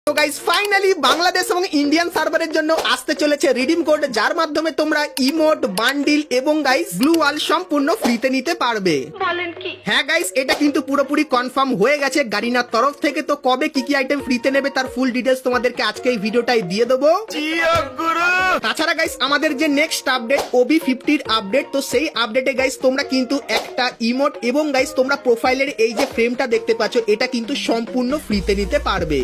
তো guys finally Bangladesh এবং Indian সার্ভারের জন্য আসতে চলেছে রিডিম কোড, যার মাধ্যমে তোমরা ইমোট, বান্ডিল এবং গাইস ব্লু ওয়াল সম্পূর্ণ ফ্রিতে নিতে পারবে। বলেন কি? হ্যাঁ গাইস, এটা কিন্তু পুরোপুরি কনফার্ম হয়ে গেছে গারিনার তরফ থেকে। তো কবে কি কি আইটেম ফ্রিতে নেবে তার ফুল ডিটেলস তোমাদেরকে আজকে এই ভিডিওটাই দিয়ে দেবো। তাছাড়া গাইস আমাদের যে নেক্সট আপডেট OB50 আপডেট, তো সেই আপডেটে গাইস তোমরা কিন্তু একটা ইমোট এবং গাইস তোমরা প্রোফাইলের এই যে ফ্রেমটা দেখতে পাচ্ছ এটা কিন্তু সম্পূর্ণ ফ্রিতে নিতে পারবে।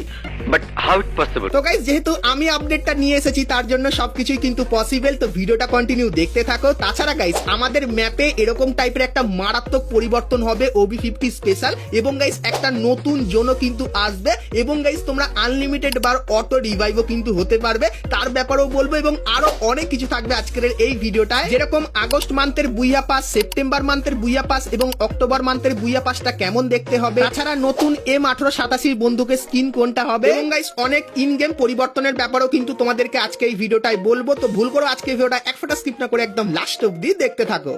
But how it possible? তো গাইস যেহেতু আমি আপডেটটা নিয়ে এসেছি তার জন্য সবকিছুই কিন্তু পসিবল, তো ভিডিওটা কন্টিনিউ দেখতে থাকো। তাছাড়া গাইস আমাদের ম্যাপে এরকম টাইপের একটা মারাত্মক পরিবর্তন হবে OB50 স্পেশাল, এবং গাইস একটা নতুন জোনও কিন্তু আসবে, এবং গাইস তোমরা আনলিমিটেড বার অটো রিভাইভও কিন্তু হতে পারবে, তার ব্যাপারেও বলবো, এবং আরো অনেক কিছু থাকবে আজকের এই ভিডিওটায়। যেরকম আগস্ট মান্থের বুইয়া পাস, সেপ্টেম্বর মান্থের বুইয়া পাস এবং অক্টোবর মান্থের বুইয়া পাসটা কেমন দেখতে হবে, তাছাড়া নতুন M1887 বন্দুকের স্কিন কোনটা হবে, এবং গাইস অনেক ইন গেম পরিবর্তনের ব্যাপারেও কিন্তু তোমাদেরকে আজকে এই ভিডিওটাই বলবো। তো ভুল করো আজকে ভিডিওটা এক ফোঁটা স্কিপ না করে একদম লাস্ট অবধি দেখতে থাকো।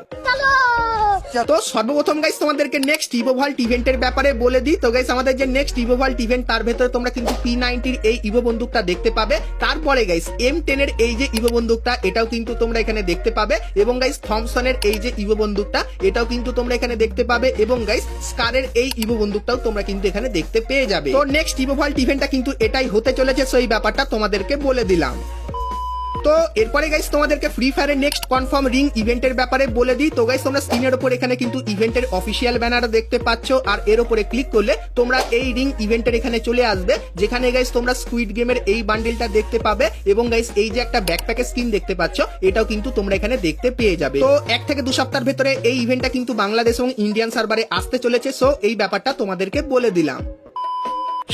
তো সর্বপ্রথম গাইস তোমাদেরকে নেক্সট ইভোভল্ট ইভেন্টের ব্যাপারে বলে দিই। তো গাইস আমাদের যে নেক্সট ইভোভল্ট ইভেন্ট তার ভেতরে তোমরা কিন্তু P90 এই ইভো বন্দুকটা দেখতে পাবে। তারপরে গাইস M10 এর এই যে ইভো বন্দুকটা এটাও কিন্তু তোমরা এখানে দেখতে পাবে, এবং গাইস থমসনের এই যে ইভো বন্দুকটা এটাও কিন্তু তোমরা এখানে দেখতে পাবে, এবং গাইস স্কারের এই ইভো বন্দুকটাও তোমরা কিন্তু এখানে দেখতে পেয়ে যাবে। তো নেক্সট ইভোভল্ট ইভেন্টটা কিন্তু এটাই হতে চলেছে, সেই ব্যাপারটা তোমাদেরকে বলে দিলাম। তো এরপরে গাইস তোমাদেরকে ফ্রি ফায়ারের নেক্সট কনফার্ম রিং ইভেন্টের ব্যাপারে বলে দিই। তো গাইস তোমরা স্ক্রিনের উপর এখানে কিন্তু ইভেন্টের অফিসিয়াল ব্যানার দেখতে পাচ্ছ, আর এর উপরে ক্লিক করলে তোমরা এই রিং ইভেন্টের এখানে চলে আসবে, যেখানে গাইস তোমরা স্কুইড গেমের এই বান্ডেলটা দেখতে পাবে, এবং গাইস এই যে একটা ব্যাকপ্যাকের স্কিন দেখতে পাচ্ছ এটাও কিন্তু তোমরা এখানে দেখতে পেয়ে যাবে। তো 1 থেকে 2 সপ্তাহের ভেতরে এই ইভেন্টটা কিন্তু বাংলাদেশ এবং ইন্ডিয়ান সার্ভারে আসতে চলেছে, সো এই ব্যাপারটা তোমাদেরকে বলে দিলাম।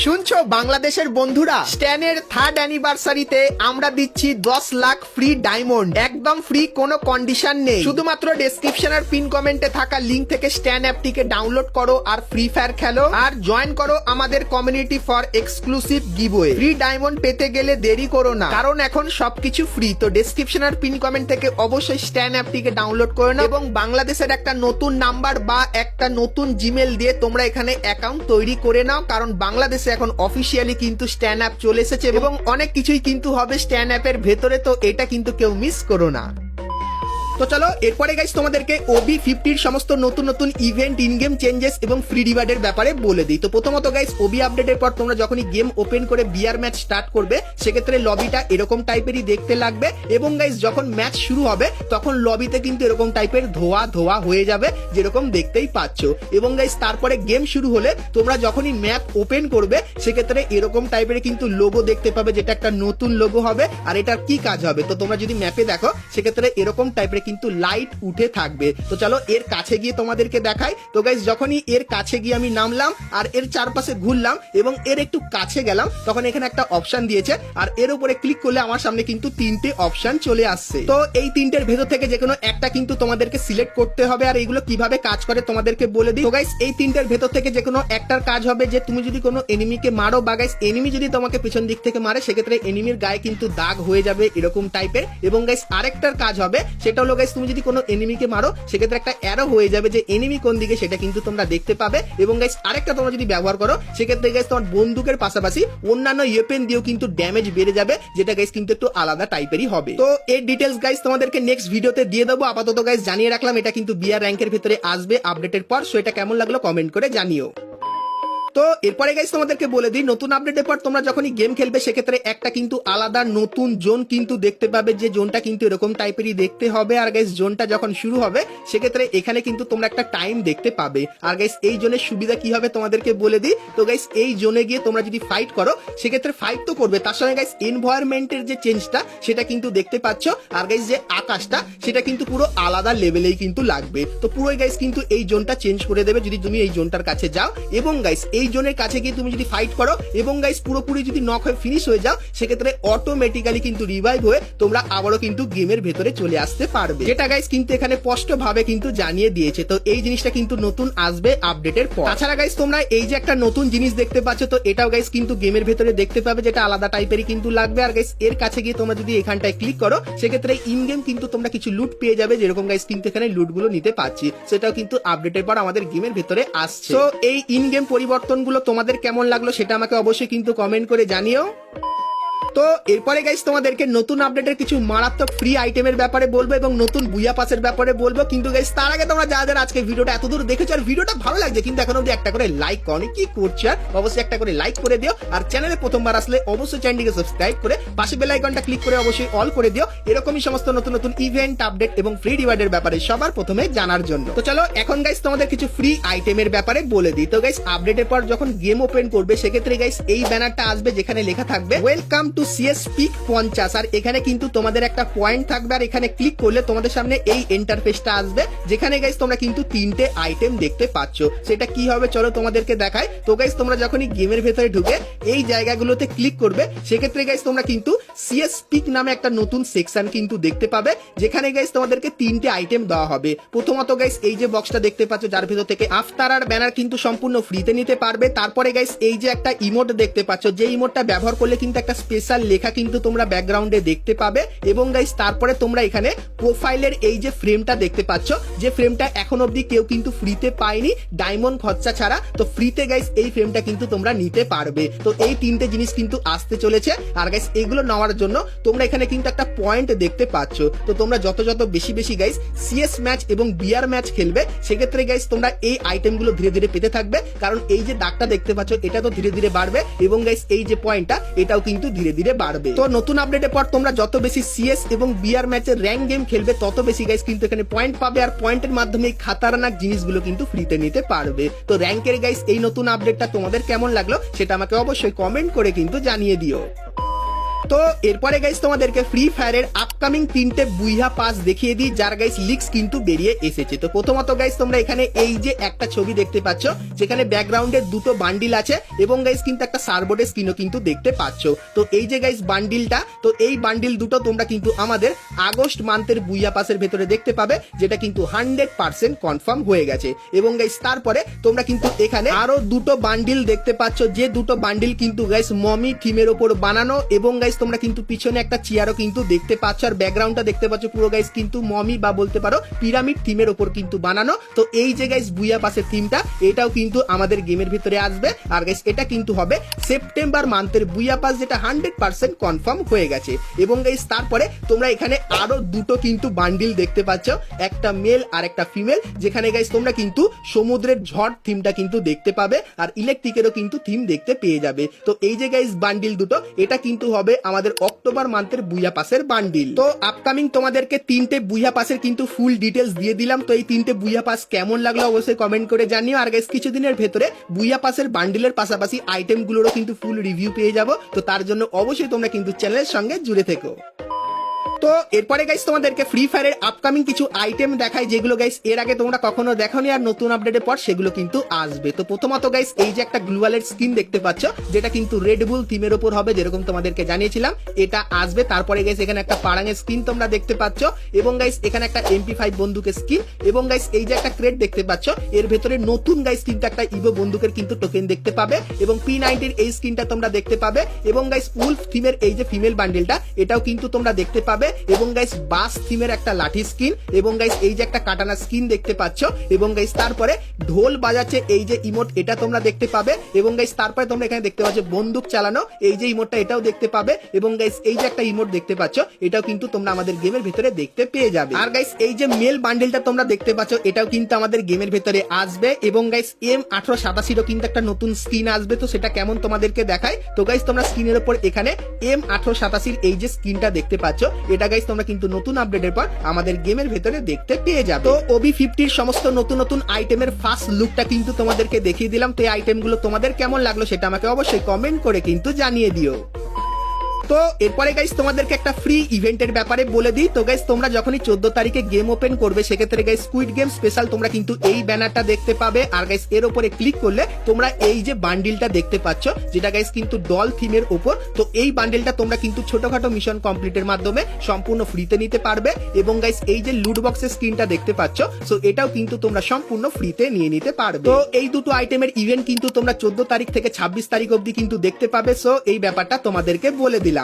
শুনছো বাংলাদেশের বন্ধুরা, স্ট্যানের 3rd অ্যানিভার্সারিতে আমরা দিচ্ছি 10 লাখ ফ্রি ডায়মন্ড, একদম ফ্রি, কোনো কন্ডিশন নেই। শুধুমাত্র ডেসক্রিপশন আর পিন কমেন্টে থাকা লিংক থেকে স্ট্যান অ্যাপটিকে ডাউনলোড করো আর ফ্রি ফায়ার খেলো, আর জয়েন করো আমাদের community for exclusive giveaway. Free diamond পেতে গেলে দেরি করো না, কারণ এখন সবকিছু ফ্রি। তো ডেসক্রিপশন আর পিন কমেন্ট থেকে অবশ্যই স্ট্যান অ্যাপটিকে ডাউনলোড করে নাও, এবং বাংলাদেশের একটা নতুন নাম্বার বা একটা নতুন জিমেল দিয়ে তোমরা এখানে অ্যাকাউন্ট তৈরি করে নাও, কারণ বাংলাদেশে এখন অফিসিয়ালি কিন্তু স্ট্যান অ্যাপ চলে এসেছে, এবং অনেক কিছুই কিন্তু হবে স্ট্যান অ্যাপের ভেতরে, তো এটা কিন্তু কেউ মিস করো না। তো চলো এরপরে গাইস তোমাদেরকে OB50 সমস্ত নতুন নতুন ইভেন্ট, ইন গেম চেঞ্জেস এবং ফ্রি রিওয়ার্ডের ব্যাপারে বলে দিই। তো প্রথমত গাইস OB আপডেটের পর তোমরা যখনই গেম ওপেন করে বিআর ম্যাচ স্টার্ট করবে সেক্ষেত্রে লবিটা এরকম টাইপেরই দেখতে লাগবে, এবং গাইস যখন ম্যাচ শুরু হবে তখন লবিতে কিন্তু এরকম টাইপের ধোয়া ধোয়া হয়ে যাবে, যেরকম দেখতেই পাচ্ছ। এবং গাইস তারপরে গেম শুরু হলে তোমরা যখনই ম্যাপ ওপেন করবে সেক্ষেত্রে এরকম টাইপের কিন্তু লোগো দেখতে পাবে, যেটা একটা নতুন লোগো হবে। আর এটার কি কাজ হবে, তো তোমরা যদি ম্যাপে দেখো সেক্ষেত্রে এরকম টাইপের কিন্তু লাইট উঠে থাকবে। তো চলো এর কাছে গিয়ে তোমাদেরকে দেখাই। তো গাইস যখনই এর কাছে গিয়ে আমি নামলাম আর এর চারপাশে ঘুরলাম এবং এর একটু কাছে গেলাম, তখন এখানে একটা অপশন দিয়েছে, আর এর উপরে ক্লিক করলে আমার সামনে কিন্তু 3টে অপশন চলে আসছে। তো এই 3টের ভেতর থেকে যে কোনো একটা কিন্তু তোমাদেরকে সিলেক্ট করতে হবে, আর এইগুলো কিভাবে কাজ করে তোমাদেরকে বলে দিই। তো গাইস এই 3টের ভেতর থেকে যে কোনো একটার কাজ হবে যে তুমি যদি কোনো এনিমিকে মারো, বা গাইস এনিমি যদি তোমাকে পিছন দিক থেকে মারে সেক্ষেত্রে এনিমির গায়ে কিন্তু দাগ হয়ে যাবে এরকম টাইপের। এবং গাইস আরেকটার কাজ হবে, সেটা হলো গাইস তুমি যদি কোনো এনিমিকে মারো সেক্ষেত্রে একটা অ্যারো হয়ে যাবে যে এনিমি কোন দিকে সেটা কিন্তু তোমরা দেখতে পাবে। এবং গাইস আরেকটা তোমরা যদি ব্যবহার করো সেক্ষেত্রে গাইস তোমার বন্দুকের পাশাপাশি অন্যান্য ওয়েপেন দিয়েও কিন্তু ড্যামেজ বেড়ে যাবে, যেটা গাইস কিন্তু একটু আলাদা টাইপেরই হবে। তো এর ডিটেলস গাইস তোমাদেরকে নেক্সট ভিডিওতে দিয়ে দেবো। আপাতত গাইস জানিয়ে রাখলাম এটা কিন্তু বিআর র্যাঙ্কের ভিতরে আসবে আপডেটের পর, সো এটা কেমন লাগলো কমেন্ট করে জানিও। তো এরপরে গাইস তোমাদেরকে বলে দিই, নতুন আপডেটের পর তোমরা যখনই গেম খেলবে সেক্ষেত্রে একটা কিন্তু আলাদা নতুন জোন কিন্তু দেখতে পাবে, যে জোনটা কিন্তু এরকম টাইপেরই দেখতে হবে। আর গাইস জোনটা যখন শুরু হবে সেক্ষেত্রে এখানে কিন্তু তোমরা একটা টাইম দেখতে পাবে। আর গাইস এই জোনের সুবিধা কি হবে তোমাদেরকে বলে দিই। তো গাইস এই জোনে গিয়ে তোমরা যদি ফাইট করো সেক্ষেত্রে ফাইট তো করবে, তার সঙ্গে গাইস এনভায়রনমেন্টের যে চেঞ্জটা সেটা কিন্তু দেখতে পাচ্ছ, আর গাইস যে আকাশটা সেটা কিন্তু পুরো আলাদা লেভেলেই কিন্তু লাগবে। তো পুরোই গাইস কিন্তু এই জোনটা চেঞ্জ করে দেবে যদি তুমি এই জোনটার কাছে যাও, এবং গাইস এই জোনের কাছে গিয়ে তুমি যদি ফাইট করো এবং গাইস পুরোপুরি যদি নক হয়ে ফিনিশ হয়ে যাও সেক্ষেত্রে অটোমেটিক্যালি কিন্তু রিভাইভ হয়ে তোমরা আবারও কিন্তু গেমের ভেতরে চলে আসতে পারবে, যেটা গাইস কিন্তু এখানে স্পষ্ট ভাবে কিন্তু জানিয়ে দিয়েছে। তো এই জিনিসটা কিন্তু নতুন আসবে আপডেটের পর। তাছাড়া গাইস তোমরা এই যে একটা নতুন জিনিস দেখতে পাচ্ছ, তো এটাও গাইস কিন্তু গেমের ভেতরে দেখতে পাবে, যেটা আলাদা টাইপেরই কিন্তু লাগবে। আর গাইস এর কাছে গিয়ে তোমরা যদি এখানটায় ক্লিক করো সেক্ষেত্রে ইন গেম কিন্তু তোমরা কিছু লুট পেয়ে যাবে, যেরকম গাইস কিন্তু এখানে লুট গুলো নিতে পারছি, সেটাও কিন্তু আপডেটের পর আমাদের গেমের ভেতরে আসছে। তো এই ইন গেম পরিবর্তন পরিবর্তনগুলো তোমাদের কেমন লাগলো সেটা আমাকে অবশ্যই কিন্তু কমেন্ট করে জানিও। তো এরপরে গাইস তোমাদেরকে নতুন আপডেটের কিছু মারাত্মক ফ্রি আইটেমের ব্যাপারে বলবো এবং নতুন বুইয়া পাসের ব্যাপারে বলবো, কিন্তু গাইস তার আগে তোমরা যারা আজকে ভিডিওটা এতদূর দেখেছো আর ভিডিওটা ভালো লাগছে কিন্তু এখন অব্দি একটা করে লাইক করনি, কি করছো আর অবশ্যই একটা করে লাইক করে দিও। আর চ্যানেলে প্রথমবার আসলে অবশ্যই চ্যানেলটিকে সাবস্ক্রাইব করে পাশে বেল আইকনটা ক্লিক করে অবশ্যই অল করে দিও, এরকমই সমস্ত নতুন নতুন ইভেন্ট আপডেট এবং ফ্রি রিওয়ার্ডের ব্যাপারে সবার প্রথমে জানার জন্য। তো চলো এখন গাইস তোমাদের কিছু ফ্রি আইটেমের ব্যাপারে বলে দিই। তো গাইস আপডেটের পর যখন গেম ওপেন করবে সেক্ষেত্রে গাইস এই ব্যানারটা আসবে যেখানে লেখা থাকবে ওয়েলকাম টু সিএস পিক 50, আর এখানে কিন্তু তোমাদের একটা পয়েন্ট থাকবে আর এখানে ক্লিক করলে তোমাদের সামনে এই ইন্টারফেসটা আসবে যেখানে গাইস তোমরা কিন্তু তিনটে আইটেম দেখতে পাচ্ছ। সেটা কি হবে চলো তোমাদেরকে দেখাই। তো গাইস তোমরা যখনই গেমের ভেতরে ঢুকে এই জায়গাগুলোতে ক্লিক করবে সেক্ষেত্রে গাইস তোমরা কিন্তু সিএস পিক নামে একটা নতুন সেকশন কিন্তু দেখতে পাবে যেখানে গাইস তোমাদেরকে তিনটে আইটেম দেওয়া হবে। প্রথমত গাইস এই যে বক্সটা দেখতে পাচ্ছ যার ভেতর থেকে আফতার আর ব্যানার কিন্তু সম্পূর্ণ ফ্রিতে নিতে পারবে। তারপরে গাইস এই যে একটা ইমোট দেখতে পাচ্ছ, যে ইমোটটা ব্যবহার করলে কিন্তু একটা স্পেশাল লেখা কিন্তু তোমরা ব্যাকগ্রাউন্ডে দেখতে পাবে। এবং গাইস তারপরে তোমরা এখানে প্রোফাইলের এই যে ফ্রেমটা দেখতে পাচ্ছ, যে ফ্রেমটা এখন অবধি কেউ কিন্তু ফ্রিতে পায়নি ডায়মন্ড খরচা ছাড়া, তো ফ্রিতে গাইস এই ফ্রেমটা কিন্তু তোমরা নিতে পারবে। তো এই তিনটে জিনিস কিন্তু আসতে চলেছে আর গাইস এগুলো নেওয়ার জন্য তোমরা এখানে কিন্তু একটা পয়েন্ট দেখতে পাচ্ছ। তো তোমরা যত বেশি বেশি গাইস সিএস ম্যাচ এবং বিআর ম্যাচ খেলবে সেক্ষেত্রে গাইস তোমরা এই আইটেমগুলো ধীরে ধীরে পেতে থাকবে, কারণ এই যে দাগটা দেখতে পাচ্ছ এটা তো ধীরে ধীরে বাড়বে এবং গাইস এই যে পয়েন্টটা এটাও কিন্তু ধীরে ধীরে বাড়বে। তো নতুন আপডেটের পর তোমরা যত বেশি সিএস এবং বিআর ম্যাচের র্যাঙ্ক গেম খেলবে তত বেশি গাইস কিন্তু এখানে পয়েন্ট পাবে আর পয়েন্টের মাধ্যমে এই খাতারনাক জিনিসগুলো কিন্তু ফ্রিতে নিতে পারবে। তো র্যাঙ্কের গাইস এই নতুন আপডেটটা তোমাদের কেমন লাগলো সেটা আমাকে অবশ্যই কমেন্ট করে কিন্তু জানিয়ে দিও। তো এরপরে গাইস তোমাদেরকে ফ্রি ফায়ারের আপকামিং তিনটে বুইয়া পাস দেখিয়ে দিই যার গাইস লিক্স কিন্তু বেরিয়ে এসেছে। তো প্রথমত গাইস তোমরা এখানে এই যে একটা ছবি দেখতে পাচ্ছ যেখানে ব্যাকগ্রাউন্ডে দুটো বান্ডিল আছে এবং গাইস কিন্তু একটা সার্বোর্ডের স্ক্রিনও কিন্তু দেখতে পাচ্ছ। তো এই যে গাইস বান্ডিলটা, তো এই বান্ডিল দুটো তোমরা কিন্তু আমাদের আগস্ট মান্থের বুইয়া পাসের ভেতরে দেখতে পাবে যেটা কিন্তু 100% কনফার্ম হয়ে গেছে। এবং গাইস তারপরে তোমরা কিন্তু এখানে আরো দুটো বান্ডিল দেখতে পাচ্ছ, যে দুটো বান্ডিল কিন্তু গাইস মমি থিমের ওপর বানানো এবং গাইস তোমরা কিন্তু পিছনে একটা চেয়ারও কিন্তু দেখতে পাচ্ছ আর ব্যাকগ্রাউন্ডটা দেখতে পাচ্ছ পুরো গাইস কিন্তু মমি বা বলতে পারো পিরামিড থিমের ওপর কিন্তু বানানো। তো এই যে গাইস বুইয়া পাসের থিমটা এটাও কিন্তু আমাদের গেমের ভিতরে আসবে আর গাইস এটা কিন্তু হবে সেপ্টেম্বর মান্থের বুইয়া পাস যেটা 100% কনফার্ম হয়ে গেছে। এবং গাইস তারপরে তোমরা এখানে আরো দুটো কিন্তু বান্ডিল দেখতে পাচ্ছ, একটা মেল আর একটা ফিমেল, যেখানে গাইস তোমরা কিন্তু সমুদ্রের ঝড় থিমটা কিন্তু দেখতে পাবে আর ইলেকট্রিকেরও কিন্তু থিম দেখতে পেয়ে যাবে। তো এই যে গাইস বান্ডিল দুটো এটা কিন্তু হবে আমাদের অক্টোবর মান্থের বুইয়া পাসের বান্ডিল। তো আপকামিং তোমাদেরকে তিনটে বুইয়া পাসের কিন্তু ফুল ডিটেলস দিয়ে দিলাম। তো এই তিনটে বুইয়া পাস কেমন লাগলো অবশ্যই কমেন্ট করে জানিও। আর গাইস কিছুদিনের ভেতরে বুইয়া পাসের বান্ডিলের পাশাপাশি আইটেমগুলোরও কিন্তু ফুল রিভিউ পেয়ে যাবো, তো তার জন্য অবশ্যই তোমরা কিন্তু চ্যানেলের সঙ্গে জুড়ে থেকো। তো এরপরে গাইস তোমাদেরকে ফ্রি ফায়ারের আপকামিং কিছু আইটেম দেখাই যেগুলো গাইস এর আগে তোমরা কখনো দেখোনি আর নতুন আপডেটের পর সেগুলো কিন্তু আসবে। তো প্রথমত গাইস এই যে একটা গ্লুয়ালের স্কিন দেখতে পাচ্ছ যেটা কিন্তু রেড বুল থিমের উপর হবে যেরকম তোমাদেরকে জানিয়েছিলাম, এটা আসবে। তারপরে গাইস এখানে একটা পারাঙের স্কিন তোমরা দেখতে পাচ্ছ এবং গাইস এখানে একটা MP5 বন্দুকের স্কিন এবং গাইস এই যে একটা ক্রেট দেখতে পাচ্ছ এর ভেতরে নতুন গাইস কিন্তু একটা ইভো বন্দুকের কিন্তু টোকেন দেখতে পাবে এবং P90 এই স্কিনটা তোমরা দেখতে পাবে এবং গাইস উলফ থিমের এই যে ফিমেল বান্ডেলটা এটাও কিন্তু তোমরা দেখতে পাবে এবং গাইস বাস থিমের একটা লাঠি স্কিন এবং গাইস এই যে একটা কাটানা স্কিন দেখতে পাচ্ছ এবং গাইস তারপরে ঢোল বাজাচ্ছে এই যে ইমোট এটা তোমরা দেখতে পাবে এবং গাইস তারপরে তোমরা এখানে দেখতে পাচ্ছ বন্দুক চালানো এই যে ইমোটটা এটাও দেখতে পাবে এবং গাইস এই যে একটা ইমোট দেখতে পাচ্ছ এটাও কিন্তু তোমরা আমাদের গেমের ভিতরে দেখতে পেয়ে যাবে। আর গাইস এই যে মেল বান্ডেলটা তোমরা দেখতে পাচ্ছ এটাও কিন্তু আমাদের গেমের ভিতরে আসবে এবং গাইস M1887 কিন্তু একটা নতুন স্কিন আসবে, তো সেটা কেমন তোমাদেরকে দেখায়। তো গাইস তোমরা স্ক্রিনের উপর এখানে M1887 এই যে স্কিনটা দেখতে পাচ্ছ এটা গাইস তোমরা কিন্তু নতুন আপডেটের পর আমাদের গেমের ভেতরে দেখতে পেয়ে যাবে। তো OB50 সমস্ত নতুন নতুন আইটেমের ফার্স্ট লুকটা কিন্তু তোমাদেরকে দেখিয়ে দিলাম। তো এই আইটেমগুলো তোমাদের কেমন লাগলো সেটা আমাকে অবশ্যই কমেন্ট করে কিন্তু জানিয়ে দিও। তো এরপরে গাইস তোমাদেরকে একটা ফ্রি ইভেন্টের ব্যাপারে বলে দিই। তো গাইস তোমরা যখনই 14 তারিখে গেম ওপেন করবে সেক্ষেত্রে গাইস স্কুইড গেম স্পেশাল তোমরা কিন্তু এই ব্যানারটা দেখতে পাবে আর গাইস এর উপরে ক্লিক করলে তোমরা এই যে বান্ডিলটা দেখতে পাচ্ছ যেটা গাইস কিন্তু ডল থিমের উপর, তো এই বান্ডিলটা তোমরা কিন্তু ছোটখাটো মিশন কমপ্লিটের মাধ্যমে সম্পূর্ণ ফ্রিতে নিতে পারবে এবং গাইস এই যে লুট বক্সের স্ক্রিনটা দেখতে পাচ্ছ সো এটাও কিন্তু তোমরা সম্পূর্ণ ফ্রিতে নিয়ে নিতে পারবে। তো এই দুটো আইটেমের ইভেন্ট কিন্তু তোমরা 14 তারিখ থেকে 26 তারিখ অবধি কিন্তু দেখতে পাবে, সো এই ব্যাপারটা তোমাদেরকে বলে দিলাম।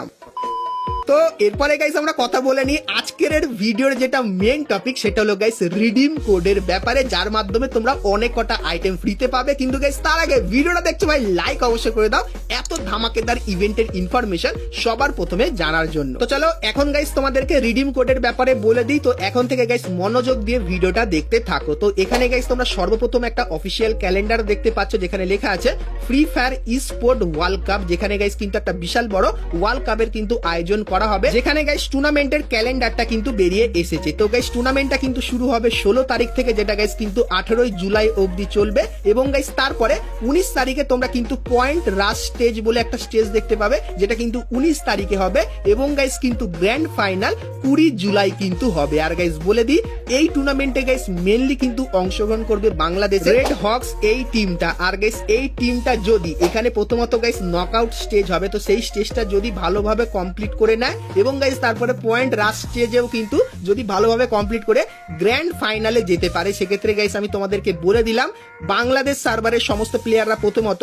তো এরপরে গাইস আমরা কথা বলে নিই আজকের ভিডিওর যেটা মেন টপিক, সেটা হলো গাইস রিডিম কোডের ব্যাপারে, যার মাধ্যমে তোমরা অনেক কটা আইটেম ফ্রিতে পাবে। কিন্তু গাইস তার আগে ভিডিওটা দেখছো ভাই লাইক অবশ্যই করে দাও, এত ধামাকেদার ইভেন্টের ইনফরমেশন সবার প্রথমে জানার জন্য। তো চলো এখন গাইস তোমাদেরকে রিডিম কোডের ব্যাপারে বলে দিই। তো এখন থেকে গাইস মনোযোগ দিয়ে ভিডিওটা দেখতে থাকো। তো এখানে গাইস তোমরা সর্বপ্রথম একটা অফিসিয়াল ক্যালেন্ডার দেখতে পাচ্ছ, যেখানে লেখা আছে ফ্রি ফায়ার ই স্পোর্ট ওয়ার্ল্ড কাপ, যেখানে গাইস কিন্তু একটা বিশাল বড় ওয়ার্ল্ড কাপের কিন্তু আয়োজন করা হবে, যেখানে গাইস টুর্নামেন্টের ক্যালেন্ডারটা কিন্তু বেরিয়ে এসেছে। তো গাইস টুর্নামেন্টটা কিন্তু শুরু হবে 16 তারিখ থেকে, যেটা গাইস কিন্তু 18 জুলাই অবধি চলবে। এবং গাইস তারপরে 19 তারিখে তোমরা কিন্তু পয়েন্ট রাশ স্টেজ বলে একটা স্টেজ দেখতে পাবে, যেটা কিন্তু 19 তারিখে হবে। এবং গাইস কিন্তু গ্র্যান্ড ফাইনাল 20 জুলাই কিন্তু হবে। আর গাইস বলে দিই এই টুর্নামেন্টে গাইস মেনলি কিন্তু অংশগ্রহণ করবে বাংলাদেশের রেড হকস এই টিমটা। আর গাইস এই টিমটা যদি এখানে প্রথমত গাইস নকআউট স্টেজ হবে, তো সেই স্টেজটা যদি ভালোভাবে কমপ্লিট করে নেয় এবং গাইস তারপরে পয়েন্ট রাশ স্টেজেও কিন্তু যদি ভালোভাবে কমপ্লিট করে গ্র্যান্ড ফাইনালে যেতে পারে, সেক্ষেত্রে গাইস আমি তোমাদেরকে বলে দিলাম বাংলাদেশ সার্ভারের সমস্ত প্লেয়াররা প্রথমত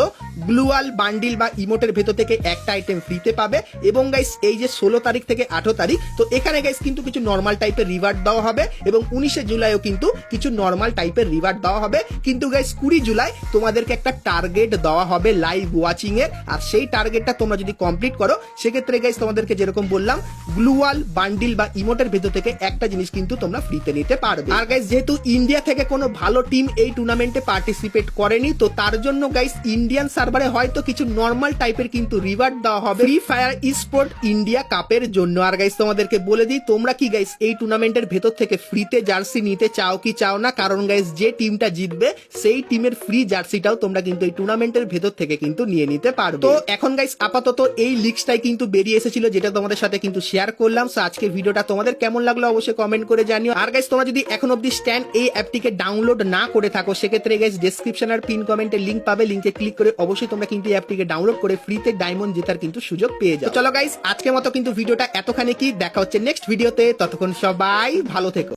গ্লুয়াল বান্ডিল বা ইমোটের ভেতর থেকে একটা আইটেম ফ্রিতে পাবে। এবং গাইস এই যে 16 তারিখ থেকে 18 তারিখ, তো এখানে গাইস কিন্তু কিছু নর্মাল টাইপের রিওয়ার্ড দেওয়া হবে এবং 19 জুলাইও কিন্তু কিছু নর্মাল টাইপের রিওয়ার্ড দেওয়া হবে। কিন্তু গাইস 20 জুলাই তোমাদেরকে একটা টার্গেট দেওয়া হবে লাইভ ওয়াচিং এর, আর সেই টার্গেটটা তোমরা যদি কমপ্লিট করো সেক্ষেত্রে গাইস তোমাদেরকে যেরকম বললাম গ্লুয়াল বান্ডিল বা ইমোটের ভেতর থেকে একটা জিনিস কিন্তু তোমরা ফ্রিতে নিতে পারবে। আর গাইস যেহেতু ইন্ডিয়া থেকে কোনো ভালো টিম এই টুর্নামেন্টে পার্টিসিপেট করেনি, তো তার জন্য গাইস ইন্ডিয়ান সার্ভারে হয়তো কিছু নর্মাল টাইপের কিন্তু রিওয়ার্ড দেওয়া হবে ফ্রি ফায়ার ই স্পোর্ট ইন্ডিয়া কাপের জন্য। আর গাইস তোমাদেরকে বলে দিই তোমরা কি গাইস এই টুর্নামেন্টের ভেতর থেকে ফ্রিতে জার্সি নিতে চাও কি চাও না, কারণ গাইস যে টিমটা জিতবে সেই টিমের ফ্রি জার্সিটাও তোমরা কিন্তু এই টুর্নামেন্টের ভেতর থেকে কিন্তু নিয়ে নিতে পারবে। তো এখন গাইস আপাতত এই লিস্টটাই কিন্তু বেরিয়ে এসেছিল, যেটা তোমাদের সাথে কিন্তু শেয়ার করলাম। সো আজকের ভিডিওটা তোমাদের কেমন লাগলো অবশ্যই কমেন্ট করে জানিও। আর গাইস তোমরা যদি এখন অবধি স্ট্যান্ড এই অ্যাপটিকে ডাউনলোড না করে থাকো, সেক্ষেত্রে গাইস ডেসক্রিপশন আর পিন কমেন্টে লিংক পাবে, লিংকে ক্লিক করে অবশ্যই তোমরা কিন্তু এই অ্যাপটিকে ডাউনলোড করে ফ্রিতে ডায়মন্ড জেতার কিন্তু সুযোগ পেয়ে যাও। তো চলো গাইস আজকের মতো কিন্তু ভিডিওটা এতখানি কি, দেখা হচ্ছে নেক্সট ভিডিওতে, ততক্ষণ সবাই ভালো থেকো।